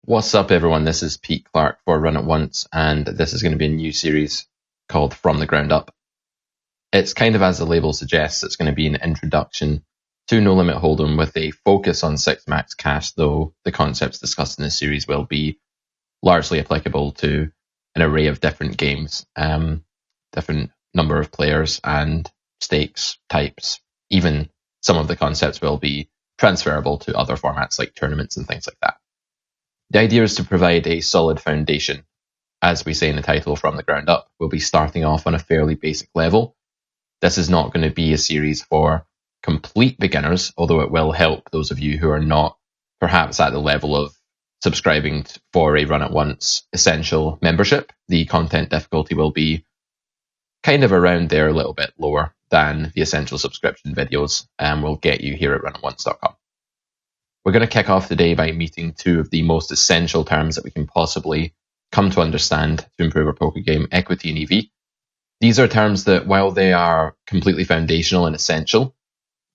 What's up, everyone? This is Pete Clark for Run It Once, and this is going to be a new series called From the Ground Up. It's kind of, as the label suggests, it's going to be an introduction to No Limit Hold'em with a focus on 6 max cash, though the concepts discussed in this series will be largely applicable to an array of different games, different number of players and stakes types. Even some of the concepts will be transferable to other formats like tournaments and things like that. The idea is to provide a solid foundation. As we say in the title, From the Ground Up, we'll be starting off on a fairly basic level. This is not going to be a series for complete beginners, although it will help those of you who are not perhaps at the level of subscribing for a Run It Once Essential membership. The content difficulty will be kind of around there, a little bit lower than the Essential subscription videos, and will get you here at runitonce.com. We're going to kick off the day by meeting two of the most essential terms that we can possibly come to understand to improve our poker game, equity and EV. These are terms that, while they are completely foundational and essential,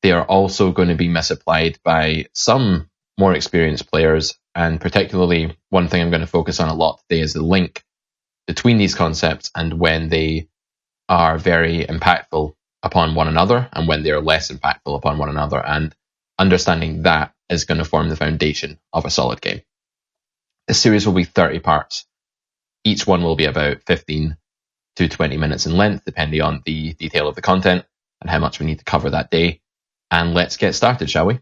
they are also going to be misapplied by some more experienced players, and particularly one thing I'm going to focus on a lot today is the link between these concepts and when they are very impactful upon one another and when they are less impactful upon one another, and understanding that is going to form the foundation of a solid game. This series will be 30 parts. Each one will be about 15 to 20 minutes in length, depending on the detail of the content and how much we need to cover that day. And let's get started, shall we?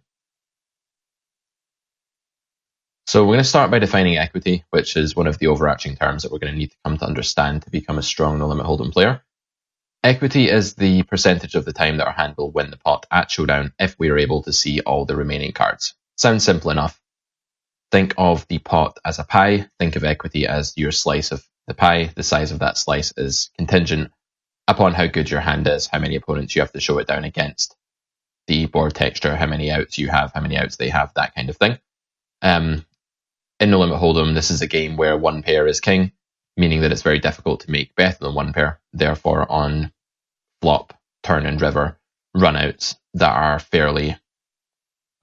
So we're going to start by defining equity, which is one of the overarching terms that we're going to need to come to understand to become a strong No Limit Hold'em player. Equity is the percentage of the time that our hand will win the pot at showdown if we are able to see all the remaining cards. Sounds simple enough. Think of the pot as a pie. Think of equity as your slice of the pie. The size of that slice is contingent upon how good your hand is, how many opponents you have to show it down against, the board texture, how many outs you have, how many outs they have, that kind of thing. In No Limit Hold'em, this is a game where one pair is king, meaning that it's very difficult to make better than one pair. Therefore, on flop, turn and river runouts that are fairly,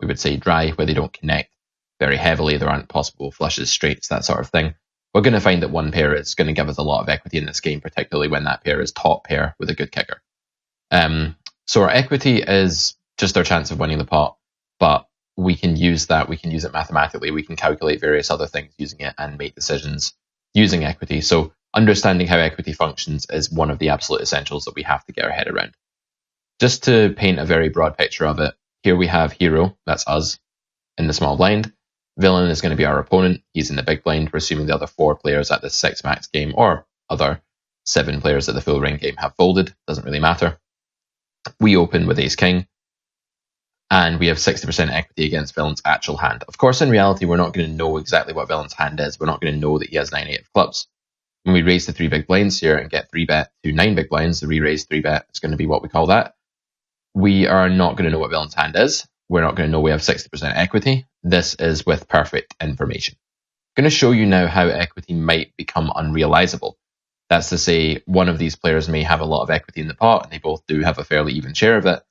we would say, dry, where they don't connect very heavily, there aren't possible flushes, straights, that sort of thing, we're going to find that one pair is going to give us a lot of equity in this game, particularly when that pair is top pair with a good kicker. So our equity is just our chance of winning the pot, but we can use that, we can use it mathematically, we can calculate various other things using it and make decisions using equity. So understanding how equity functions is one of the absolute essentials that we have to get our head around. Just to paint a very broad picture of it, here we have hero, that's us, in the small blind. Villain is going to be our opponent, he's in the big blind. We're assuming the other 4 players at the 6 max game or other 7 players at the full ring game have folded, doesn't really matter. We open with ace king, and we have 60% equity against villain's actual hand. Of course, in reality, we're not going to know exactly what villain's hand is. We're not going to know that he has 9-8 of clubs. When we raise the 3 big blinds here and get 3-bet to 9 big blinds, the re-raise 3-bet is going to be what we call that. We are not going to know what villain's hand is. We're not going to know we have 60% equity. This is with perfect information. I'm going to show you now how equity might become unrealizable. That's to say, one of these players may have a lot of equity in the pot, and they both do have a fairly even share of it.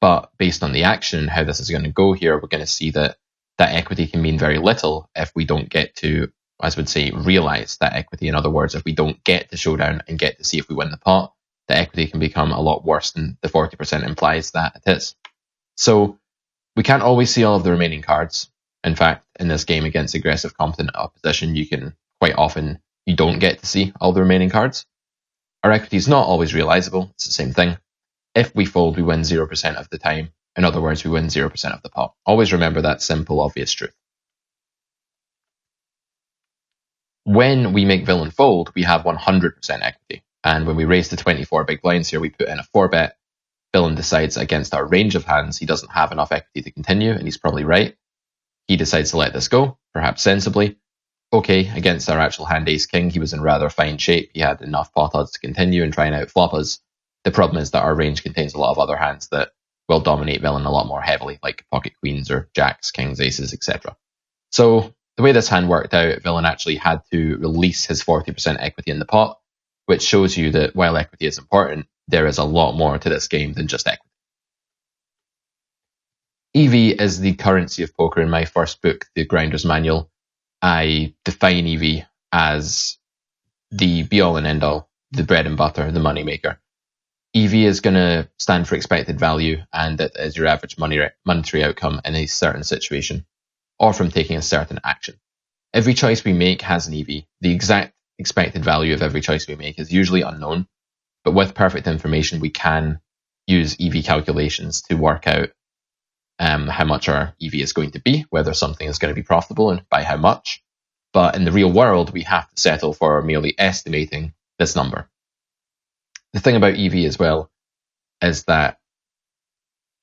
But based on the action and how this is going to go here, we're going to see that that equity can mean very little if we don't get to, as would say, realize that equity. In other words, if we don't get to showdown and get to see if we win the pot, the equity can become a lot worse than the 40% implies that it is. So we can't always see all of the remaining cards. In fact, in this game against aggressive, competent opposition, you don't get to see all the remaining cards. Our equity is not always realizable. It's the same thing. If we fold, we win 0% of the time. In other words, we win 0% of the pot. Always remember that simple, obvious truth. When we make villain fold, we have 100% equity. And when we raise to 24 big blinds here, we put in a 4-bet. Villain decides against our range of hands he doesn't have enough equity to continue, and he's probably right. He decides to let this go, perhaps sensibly. Okay, against our actual hand ace king, he was in rather fine shape. He had enough pot odds to continue and try and outflop us. The problem is that our range contains a lot of other hands that will dominate villain a lot more heavily, like pocket queens or jacks, kings, aces, etc. So the way this hand worked out, villain actually had to release his 40% equity in the pot, which shows you that while equity is important, there is a lot more to this game than just equity. EV is the currency of poker in my first book, The Grinder's Manual. I define EV as the be-all and end-all, the bread and butter, the money maker. EV is going to stand for expected value, and it is your average monetary outcome in a certain situation, or from taking a certain action. Every choice we make has an EV. The exact expected value of every choice we make is usually unknown, but with perfect information, we can use EV calculations to work out how much our EV is going to be, whether something is going to be profitable and by how much. But in the real world, we have to settle for merely estimating this number. The thing about EV as well is that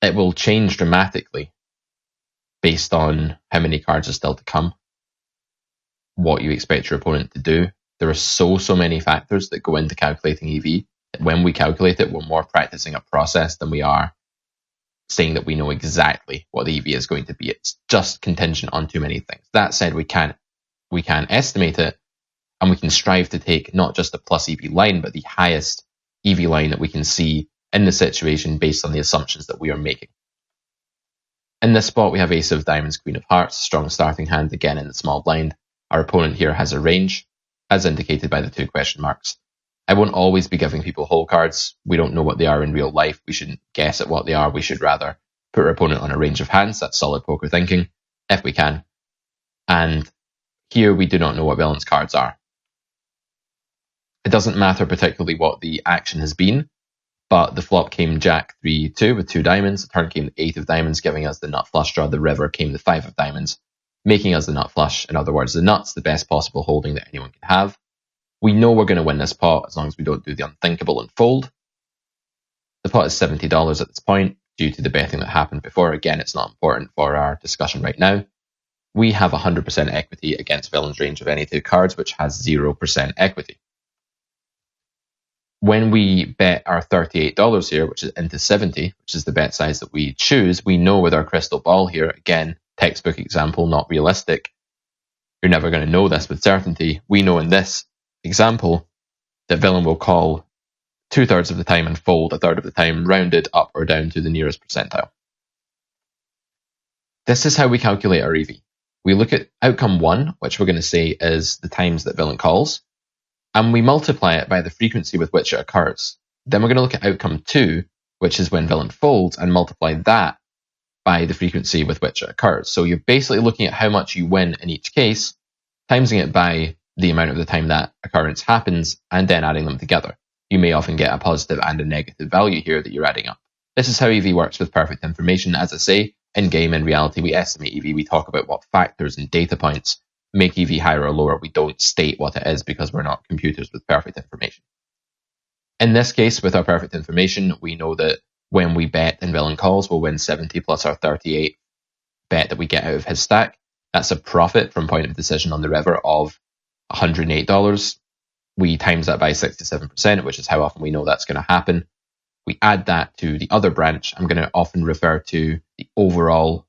it will change dramatically based on how many cards are still to come, what you expect your opponent to do. There are so many factors that go into calculating EV that when we calculate it, we're more practicing a process than we are saying that we know exactly what the EV is going to be. It's just contingent on too many things. That said, we can estimate it, and we can strive to take not just the plus EV line, but the highest EV line that we can see in the situation based on the assumptions that we are making. In this spot, we have Ace of Diamonds, Queen of Hearts, strong starting hand, again in the small blind. Our opponent here has a range, as indicated by the 2 question marks. I won't always be giving people whole cards. We don't know what they are in real life. We shouldn't guess at what they are. We should rather put our opponent on a range of hands. That's solid poker thinking, if we can. And here we do not know what villain's cards are. It doesn't matter particularly what the action has been, but the flop came Jack 3-2 with 2 diamonds. The turn came the 8 of diamonds, giving us the nut flush draw. The river came the 5 of diamonds, making us the nut flush. In other words, the nut's the best possible holding that anyone can have. We know we're going to win this pot as long as we don't do the unthinkable and fold. The pot is $70 at this point due to the betting that happened before. Again, it's not important for our discussion right now. We have 100% equity against villain's range of any 2 cards, which has 0% equity. When we bet our $38 here, which is into 70, which is the bet size that we choose, we know with our crystal ball here, again, textbook example, not realistic. You're never going to know this with certainty. We know in this example that villain will call 2/3 of the time and fold 1/3 of the time, rounded up or down to the nearest percentile. This is how we calculate our EV. We look at outcome 1, which we're going to say is the times that villain calls, and we multiply it by the frequency with which it occurs. Then we're going to look at outcome 2, which is when villain folds, and multiply that by the frequency with which it occurs. So you're basically looking at how much you win in each case, timesing it by the amount of the time that occurrence happens, and then adding them together. You may often get a positive and a negative value here that you're adding up. This is how EV works with perfect information. As I say, in game, in reality, we estimate EV. We talk about what factors and data points make EV higher or lower. We don't state what it is because we're not computers with perfect information. In this case, with our perfect information, we know that when we bet and villain calls, we'll win 70 plus our 38 bet that we get out of his stack. That's a profit from point of decision on the river of $108. We times that by 67%, which is how often we know that's going to happen. We add that to the other branch. I'm going to often refer to the overall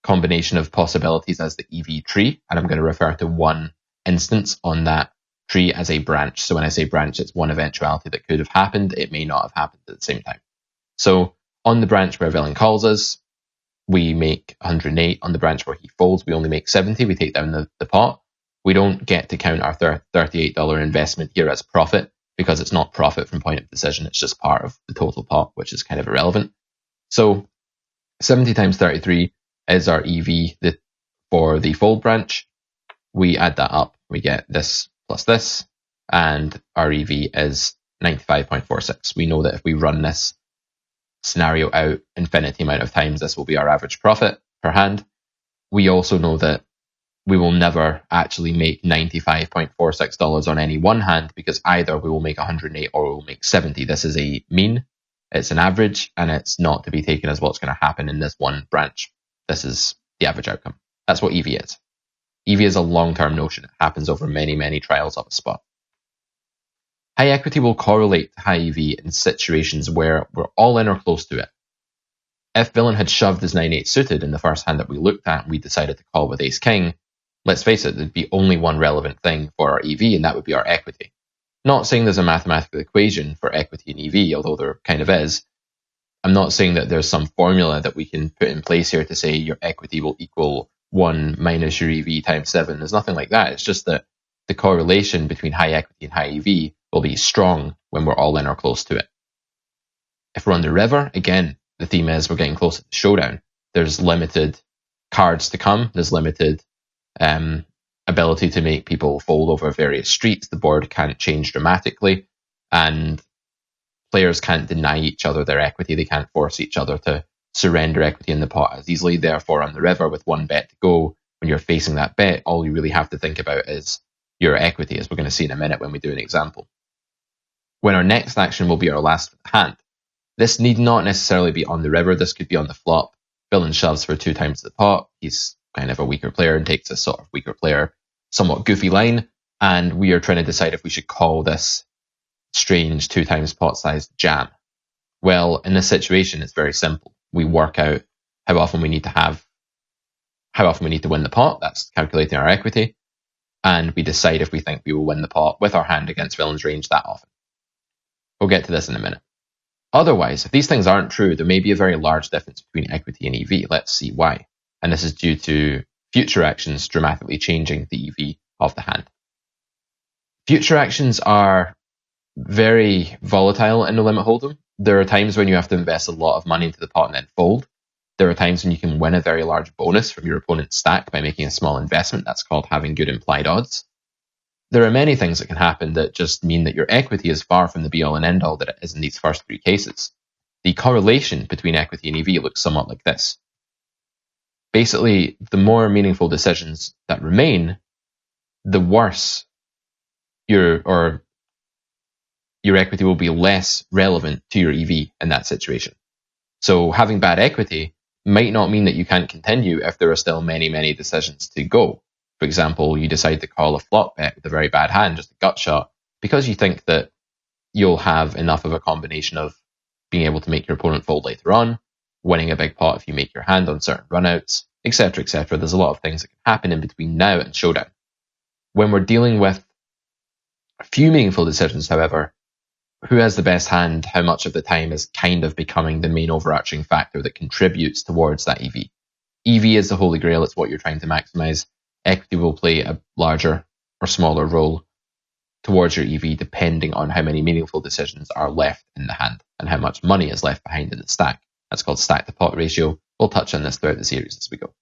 combination of possibilities as the EV tree, and I'm going to refer to one instance on that tree as a branch. So when I say branch, it's one eventuality that could have happened. It may not have happened at the same time. So on the branch where villain calls us, we make 108. On the branch where he folds, we only make 70. We take down the pot. We don't get to count our $38 investment here as profit because it's not profit from point of decision. It's just part of the total pot, which is kind of irrelevant. So 70 times 33 is our EV for the fold branch. We add that up. We get this plus this, and our EV is 95.46. We know that if we run this scenario out infinity amount of times, this will be our average profit per hand. We also know that we will never actually make $95.46 on any one hand because either we will make 108 or we will make 70. This is a mean, it's an average, and it's not to be taken as what's going to happen in this one branch. This is the average outcome. That's what EV is. EV is a long-term notion. It happens over many, many trials of a spot. High equity will correlate to high EV in situations where we're all in or close to it. If villain had shoved his 9-8 suited in the first hand that we looked at and we decided to call with ace-king, let's face it, there'd be only one relevant thing for our EV, and that would be our equity. Not saying there's a mathematical equation for equity and EV, although there kind of is. I'm not saying that there's some formula that we can put in place here to say your equity will equal 1 minus your EV times 7. There's nothing like that. It's just that the correlation between high equity and high EV will be strong when we're all in or close to it. If we're on the river, again, the theme is we're getting close to the showdown. There's limited cards to come. There's limited ability to make people fold over various streets. The board can't change dramatically, and players can't deny each other their equity. They can't force each other to surrender equity in the pot as easily. Therefore, on the river with 1 bet to go, when you're facing that bet, all you really have to think about is your equity, as we're going to see in a minute when we do an example. When our next action will be our last hand. This need not necessarily be on the river. This could be on the flop. Villain shoves for 2 times the pot. He's kind of a weaker player and takes a sort of weaker player, somewhat goofy line. And we are trying to decide if we should call this strange 2 times pot size jam. Well, in this situation, it's very simple. We work out how often we need to win the pot. That's calculating our equity. And we decide if we think we will win the pot with our hand against villain's range that often. We'll get to this in a minute. Otherwise, if these things aren't true, there may be a very large difference between equity and EV. Let's see why. And this is due to future actions dramatically changing the EV of the hand. Future actions are very volatile in No Limit Hold'em. There are times when you have to invest a lot of money into the pot and then fold. There are times when you can win a very large bonus from your opponent's stack by making a small investment. That's called having good implied odds. There are many things that can happen that just mean that your equity is far from the be-all and end-all that it is in these first 3 cases. The correlation between equity and EV looks somewhat like this. Basically, the more meaningful decisions that remain, the worse your equity will be less relevant to your EV in that situation. So having bad equity might not mean that you can't continue if there are still many, many decisions to go. For example, you decide to call a flop bet with a very bad hand, just a gut shot, because you think that you'll have enough of a combination of being able to make your opponent fold later on, winning a big pot if you make your hand on certain runouts, etc., etc. There's a lot of things that can happen in between now and showdown. When we're dealing with a few meaningful decisions, however, who has the best hand, how much of the time is kind of becoming the main overarching factor that contributes towards that EV. EV is the holy grail. It's what you're trying to maximize. Equity will play a larger or smaller role towards your EV depending on how many meaningful decisions are left in the hand and how much money is left behind in the stack. That's called stack to pot ratio. We'll touch on this throughout the series as we go.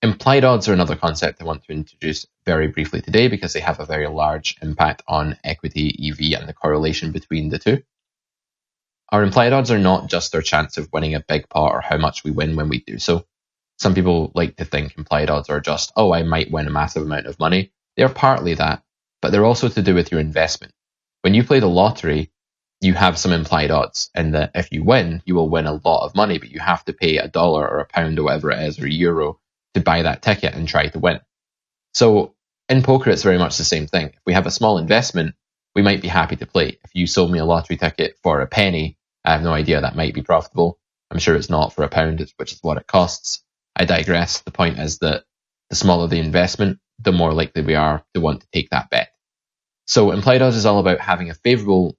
Implied odds are another concept I want to introduce very briefly today because they have a very large impact on equity, EV, and the correlation between the two. Our implied odds are not just our chance of winning a big pot or how much we win when we do so. Some people like to think implied odds are just, oh, I might win a massive amount of money. They're partly that, but they're also to do with your investment. When you play the lottery, you have some implied odds, and that if you win, you will win a lot of money, but you have to pay $1 or £1 or whatever it is, or €1 to buy that ticket and try to win. So in poker, it's very much the same thing. If we have a small investment, we might be happy to play. If you sold me a lottery ticket for a penny, I have no idea, that might be profitable. I'm sure it's not for £1, which is what it costs. I digress. The point is that the smaller the investment, the more likely we are to want to take that bet. So implied odds is all about having a favorable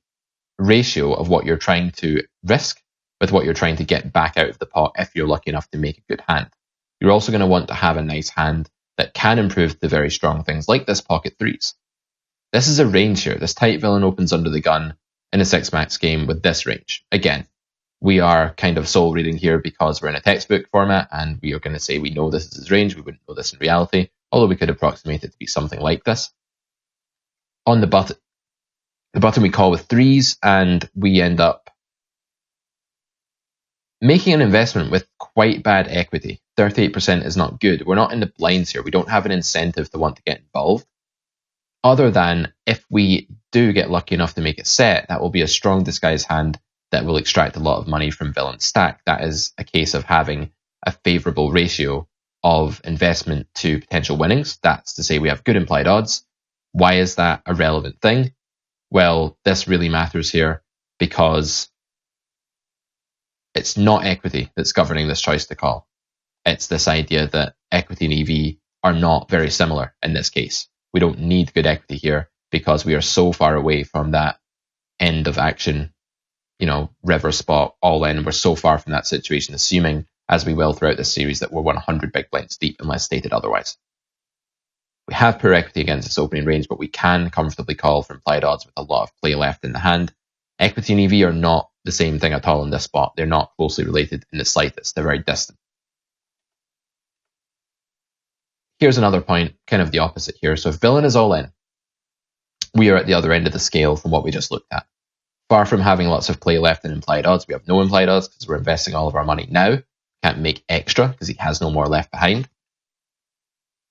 ratio of what you're trying to risk with what you're trying to get back out of the pot if you're lucky enough to make a good hand. You're also going to want to have a nice hand that can improve the very strong things like this pocket threes. This is a range here. This tight villain opens under the gun in a 6-max game with this range. Again, we are kind of soul reading here because we're in a textbook format and we are going to say we know this is his range. We wouldn't know this in reality, although we could approximate it to be something like this. On the button we call with threes, and we end up making an investment with quite bad equity. 38% is not good. We're not in the blinds here. We don't have an incentive to want to get involved. Other than if we do get lucky enough to make it set, that will be a strong disguise hand that will extract a lot of money from villain's stack. That is a case of having a favorable ratio of investment to potential winnings. That's to say we have good implied odds. Why is that a relevant thing? Well, this really matters here because it's not equity that's governing this choice to call. It's this idea that equity and EV are not very similar in this case. We don't need good equity here because we are so far away from that end of action, river spot, all in. We're so far from that situation, assuming as we will throughout this series, that we're 100 big blinds deep unless stated otherwise. We have poor equity against this opening range, but we can comfortably call for implied odds with a lot of play left in the hand. Equity and EV are not the same thing at all in this spot. They're not closely related in the slightest. They're very distant. Here's another point, kind of the opposite here. So if villain is all in, we are at the other end of the scale from what we just looked at. Far from having lots of play left in implied odds, we have no implied odds because we're investing all of our money now. Can't make extra because he has no more left behind.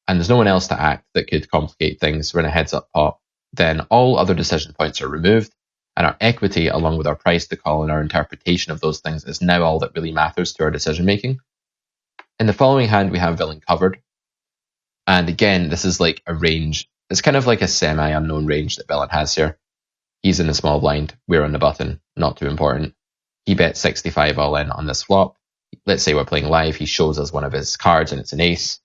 And there's no one else to act that could complicate things. We're in a heads-up pot. Then all other decision points are removed, and our equity, along with our price to call and our interpretation of those things, is now all that really matters to our decision-making. In the following hand, we have villain covered. And again, this is like a range. It's kind of like a semi-unknown range that villain has here. He's in the small blind. We're on the button. Not too important. He bet 65 all in on this flop. Let's say we're playing live. He shows us one of his cards and it's an ace.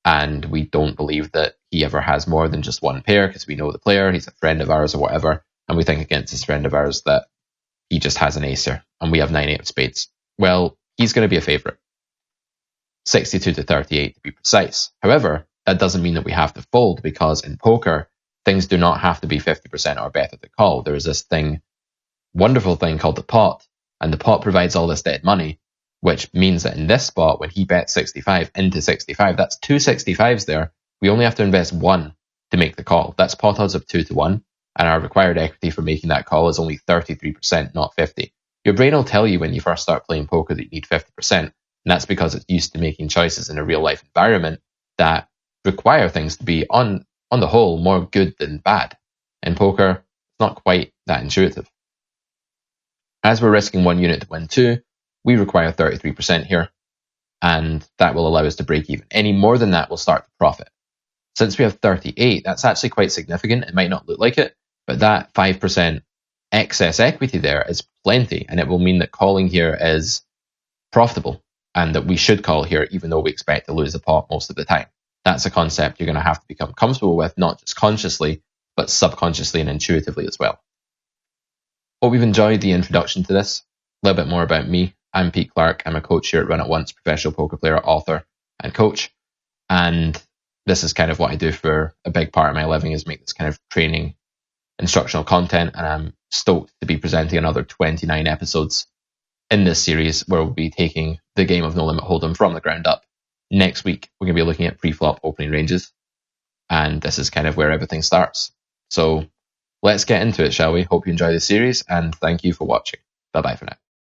And we don't believe that he ever has more than just one pair because we know the player, he's a friend of ours or whatever, and we think against this friend of ours that he just has an ace here, and we have 9-8 of spades. Well, he's going to be a favourite. 62 to 38 to be precise. However, that doesn't mean that we have to fold, because in poker, things do not have to be 50% or better to call. There is this wonderful thing called the pot, and the pot provides all this dead money, which means that in this spot, when he bets 65 into 65, that's 2 65s there. We only have to invest 1 to make the call. That's pot odds of 2 to 1, and our required equity for making that call is only 33%, not 50. Your brain will tell you when you first start playing poker that you need 50%, and that's because it's used to making choices in a real-life environment that require things to be, on the whole, more good than bad. In poker, it's not quite that intuitive. As we're risking 1 unit to win 2, we require 33% here, and that will allow us to break even. Any more than that will start to profit. Since we have 38, that's actually quite significant. It might not look like it, but that 5% excess equity there is plenty, and it will mean that calling here is profitable, and that we should call here even though we expect to lose the pot most of the time. That's a concept you're going to have to become comfortable with, not just consciously, but subconsciously and intuitively as well. Hope you've enjoyed the introduction to this. A little bit more about me. I'm Pete Clark. I'm a coach here at Run It Once, professional poker player, author, and coach. And this is kind of what I do for a big part of my living, is make this kind of training, instructional content. And I'm stoked to be presenting another 29 episodes in this series, where we'll be taking the game of No Limit Hold'em from the ground up. Next week, we're going to be looking at pre-flop opening ranges. And this is kind of where everything starts. So let's get into it, shall we? Hope you enjoy the series, and thank you for watching. Bye-bye for now.